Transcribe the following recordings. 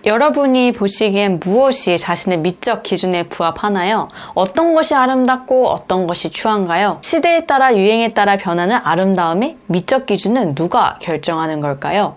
여러분이 보시기엔 무엇이 자신의 미적 기준에 부합하나요? 어떤 것이 아름답고 어떤 것이 추한가요? 시대에 따라 유행에 따라 변하는 아름다움의 미적 기준은 누가 결정하는 걸까요?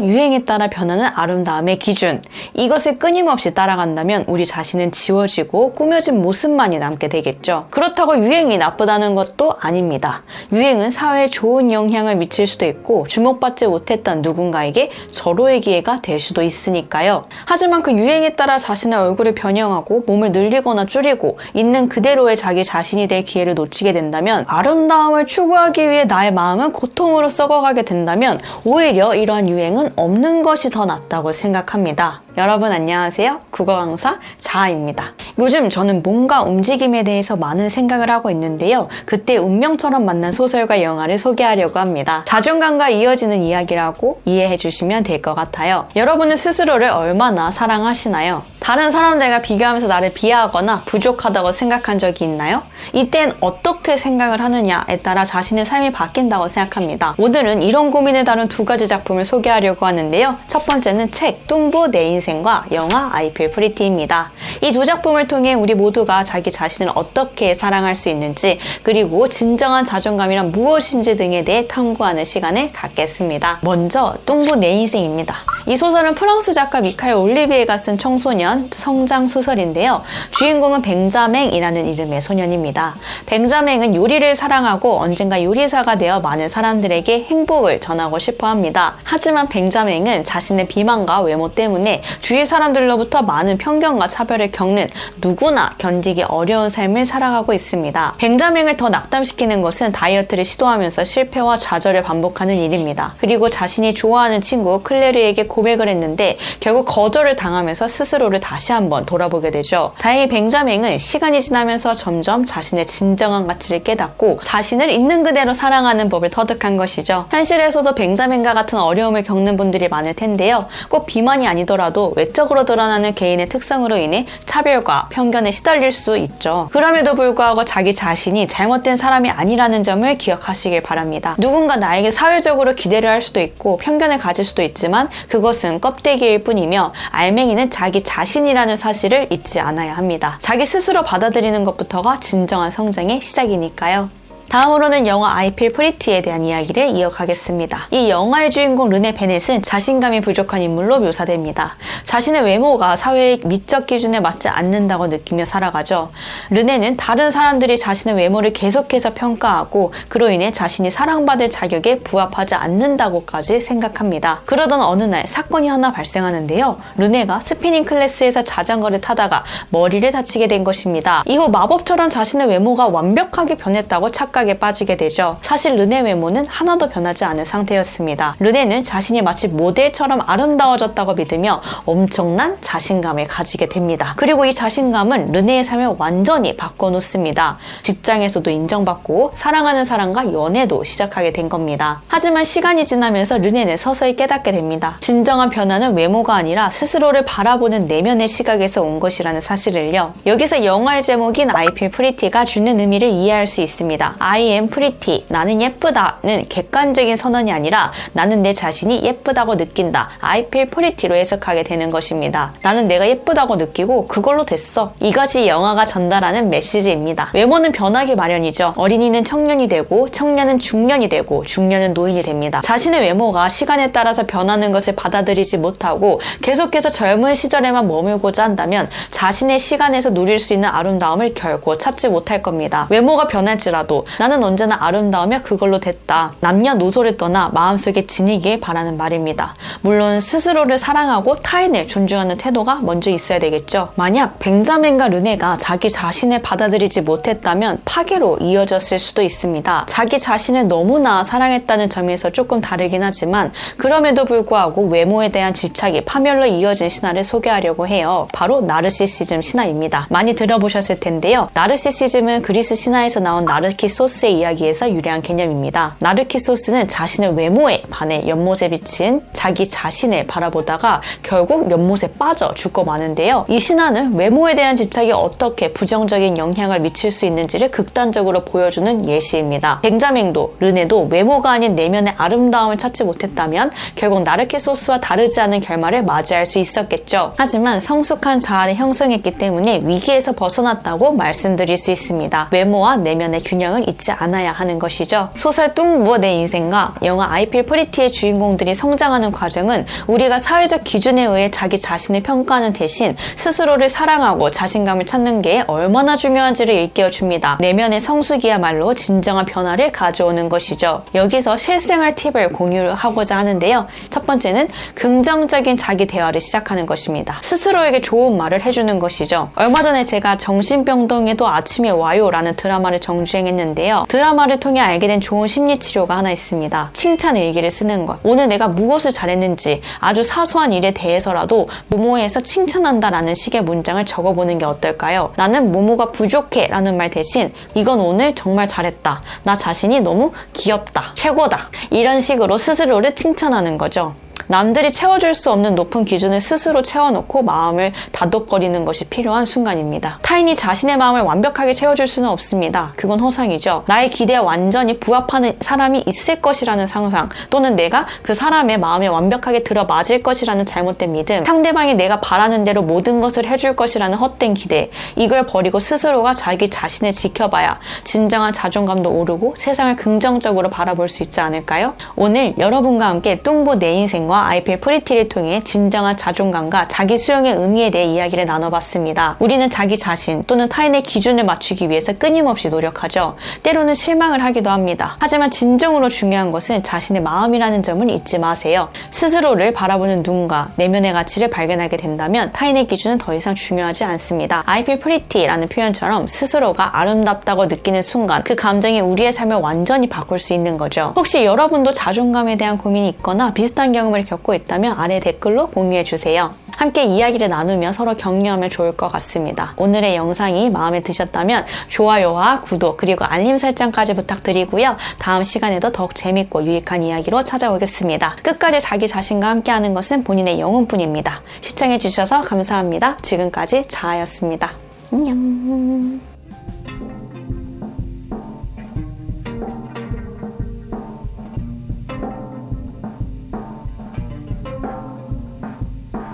유행에 따라 변하는 아름다움의 기준, 이것을 끊임없이 따라간다면 우리 자신은 지워지고 꾸며진 모습만이 남게 되겠죠. 그렇다고 유행이 나쁘다는 것도 아닙니다. 유행은 사회에 좋은 영향을 미칠 수도 있고 주목받지 못했던 누군가에게 절호의 기회가 될 수도 있으니까요. 하지만 그 유행에 따라 자신의 얼굴을 변형하고 몸을 늘리거나 줄이고 있는 그대로의 자기 자신이 될 기회를 놓치게 된다면, 아름다움을 추구하기 위해 나의 마음은 고통으로 썩어가게 된다면 오히려 이러한 유행은 없는 것이 더 낫다고 생각합니다. 여러분 안녕하세요. 국어 강사 자아입니다. 요즘 저는 뭔가 움직임에 대해서 많은 생각을 하고 있는데요. 그때 운명처럼 만난 소설과 영화를 소개하려고 합니다. 자존감과 이어지는 이야기라고 이해해 주시면 될 것 같아요. 여러분은 스스로를 얼마나 사랑하시나요? 다른 사람들과 비교하면서 나를 비하하거나 부족하다고 생각한 적이 있나요? 이땐 어떻게 생각을 하느냐에 따라 자신의 삶이 바뀐다고 생각합니다. 오늘은 이런 고민을 다룬 두 가지 작품을 소개하려고 하는데요. 첫 번째는 책 뚱보 내 인생과 영화 I Feel Pretty입니다. 이 두 작품을 통해 우리 모두가 자기 자신을 어떻게 사랑할 수 있는지, 그리고 진정한 자존감이란 무엇인지 등에 대해 탐구하는 시간을 갖겠습니다. 먼저 뚱보 내 인생입니다. 이 소설은 프랑스 작가 미카엘 올리비에가 쓴 청소년 성장 소설인데요. 주인공은 뱅자맹이라는 이름의 소년입니다. 뱅자맹은 요리를 사랑하고 언젠가 요리사가 되어 많은 사람들에게 행복을 전하고 싶어 합니다. 하지만 뱅자맹은 자신의 비만과 외모 때문에 주위 사람들로부터 많은 편견과 차별을 겪는 누구나 견디기 어려운 삶을 살아가고 있습니다. 뱅자맹을 더 낙담시키는 것은 다이어트를 시도하면서 실패와 좌절을 반복하는 일입니다. 그리고 자신이 좋아하는 친구 클레르에게 고백을 했는데 결국 거절을 당하면서 스스로를 다시 한번 돌아보게 되죠. 다행히 뱅자맹은 시간이 지나면서 점점 자신의 진정한 가치를 깨닫고 자신을 있는 그대로 사랑하는 법을 터득한 것이죠. 현실에서도 뱅자맹과 같은 어려움을 겪는 분들이 많을 텐데요. 꼭 비만이 아니더라도 외적으로 드러나는 개인의 특성으로 인해 차별과 편견에 시달릴 수 있죠. 그럼에도 불구하고 자기 자신이 잘못된 사람이 아니라는 점을 기억하시길 바랍니다. 누군가 나에게 사회적으로 기대를 할 수도 있고 편견을 가질 수도 있지만 그것은 껍데기일 뿐이며, 알맹이는 자기 자신이라는 사실을 잊지 않아야 합니다. 자기 스스로 받아들이는 것부터가 진정한 성장의 시작이니까요. 다음으로는 영화 I Feel Pretty에 대한 이야기를 이어가겠습니다. 이 영화의 주인공 르네 베넷은 자신감이 부족한 인물로 묘사됩니다. 자신의 외모가 사회의 미적 기준에 맞지 않는다고 느끼며 살아가죠. 르네는 다른 사람들이 자신의 외모를 계속해서 평가하고 그로 인해 자신이 사랑받을 자격에 부합하지 않는다고까지 생각합니다. 그러던 어느 날 사건이 하나 발생하는데요. 르네가 스피닝 클래스에서 자전거를 타다가 머리를 다치게 된 것입니다. 이후 마법처럼 자신의 외모가 완벽하게 변했다고 착각에 빠지게 되죠. 사실 르네 외모는 하나도 변하지 않은 상태였습니다. 르네는 자신이 마치 모델처럼 아름다워졌다고 믿으며 엄청난 자신감을 가지게 됩니다. 그리고 이 자신감은 르네의 삶을 완전히 바꿔놓습니다. 직장에서도 인정받고 사랑하는 사람과 연애도 시작하게 된 겁니다. 하지만 시간이 지나면서 르네는 서서히 깨닫게 됩니다. 진정한 변화는 외모가 아니라 스스로를 바라보는 내면의 시각에서 온 것이라는 사실을요. 여기서 영화의 제목인 I Feel Pretty가 주는 의미를 이해할 수 있습니다. I am pretty, 나는 예쁘다는 객관적인 선언이 아니라 나는 내 자신이 예쁘다고 느낀다, I feel pretty로 해석하게 되는 것입니다. 나는 내가 예쁘다고 느끼고 그걸로 됐어. 이것이 영화가 전달하는 메시지입니다. 외모는 변하기 마련이죠. 어린이는 청년이 되고 청년은 중년이 되고 중년은 노인이 됩니다. 자신의 외모가 시간에 따라서 변하는 것을 받아들이지 못하고 계속해서 젊은 시절에만 머물고자 한다면 자신의 시간에서 누릴 수 있는 아름다움을 결코 찾지 못할 겁니다. 외모가 변할지라도 나는 언제나 아름다우며 그걸로 됐다. 남녀노소를 떠나 마음속에 지니길 바라는 말입니다. 물론 스스로를 사랑하고 타인을 존중하는 태도가 먼저 있어야 되겠죠. 만약 뱅자맹과 르네가 자기 자신을 받아들이지 못했다면 파괴로 이어졌을 수도 있습니다. 자기 자신을 너무나 사랑했다는 점에서 조금 다르긴 하지만 그럼에도 불구하고 외모에 대한 집착이 파멸로 이어진 신화를 소개하려고 해요. 바로 나르시시즘 신화입니다. 많이 들어보셨을 텐데요. 나르시시즘은 그리스 신화에서 나온 나르키소스의 이야기에서 유래한 대한 개념입니다. 나르키소스는 자신의 외모에 반해 연못에 비친 자기 자신을 바라보다가 결국 연못에 빠져 죽고 마는데요. 이 신화는 외모에 대한 집착이 어떻게 부정적인 영향을 미칠 수 있는지를 극단적으로 보여주는 예시입니다. 뱅자맹도 르네도 외모가 아닌 내면의 아름다움을 찾지 못했다면 결국 나르키소스와 다르지 않은 결말을 맞이할 수 있었겠죠. 하지만 성숙한 자아를 형성했기 때문에 위기에서 벗어났다고 말씀드릴 수 있습니다. 외모와 내면의 균형을 잊지 않아야 하는 것이죠. 소설 뚱보 내 인생과 영화 I Feel Pretty의 주인공들이 성장하는 과정은 우리가 사회적 기준에 의해 자기 자신을 평가하는 대신 스스로를 사랑하고 자신감을 찾는 게 얼마나 중요한지를 일깨워줍니다. 내면의 성숙이야말로 진정한 변화를 가져오는 것이죠. 여기서 실생활 팁을 공유하고자 하는데요. 첫 번째는 긍정적인 자기 대화를 시작하는 것입니다. 스스로에게 좋은 말을 해주는 것이죠. 얼마 전에 제가 정신병동에도 아침에 와요 라는 드라마를 정주행했는데요. 드라마를 통해 알게 된 좋은 심리치료가 하나 있습니다. 칭찬 일기를 쓰는 것. 오늘 내가 무엇을 잘했는지 아주 사소한 일에 대해서라도 뭐뭐해서 칭찬한다 라는 식의 문장을 적어보는 게 어떨까요? 나는 뭐뭐가 부족해 라는 말 대신 이건 오늘 정말 잘했다. 나 자신이 너무 귀엽다. 최고다. 이런 식으로 스스로를 칭찬하는 거죠. 남들이 채워줄 수 없는 높은 기준을 스스로 채워놓고 마음을 다독거리는 것이 필요한 순간입니다. 타인이 자신의 마음을 완벽하게 채워줄 수는 없습니다. 그건 허상이죠. 나의 기대에 완전히 부합하는 사람이 있을 것이라는 상상, 또는 내가 그 사람의 마음에 완벽하게 들어맞을 것이라는 잘못된 믿음, 상대방이 내가 바라는 대로 모든 것을 해줄 것이라는 헛된 기대, 이걸 버리고 스스로가 자기 자신을 지켜봐야 진정한 자존감도 오르고 세상을 긍정적으로 바라볼 수 있지 않을까요? 오늘 여러분과 함께 뚱보 내 인생과 I Feel Pretty를 통해 진정한 자존감과 자기 수용의 의미에 대해 이야기를 나눠봤습니다. 우리는 자기 자신 또는 타인의 기준을 맞추기 위해서 끊임없이 노력하죠. 때로는 실망을 하기도 합니다. 하지만 진정으로 중요한 것은 자신의 마음이라는 점을 잊지 마세요. 스스로를 바라보는 눈과 내면의 가치를 발견하게 된다면 타인의 기준은 더 이상 중요하지 않습니다. I Feel Pretty라는 표현처럼 스스로가 아름답다고 느끼는 순간 그 감정이 우리의 삶을 완전히 바꿀 수 있는 거죠. 혹시 여러분도 자존감에 대한 고민이 있거나 비슷한 경험을 겪고 있다면 아래 댓글로 공유해주세요. 함께 이야기를 나누며 서로 격려하면 좋을 것 같습니다. 오늘의 영상이 마음에 드셨다면 좋아요와 구독 그리고 알림 설정까지 부탁드리고요. 다음 시간에도 더욱 재밌고 유익한 이야기로 찾아오겠습니다. 끝까지 자기 자신과 함께하는 것은 본인의 영혼뿐입니다. 시청해주셔서 감사합니다. 지금까지 자아였습니다. 안녕.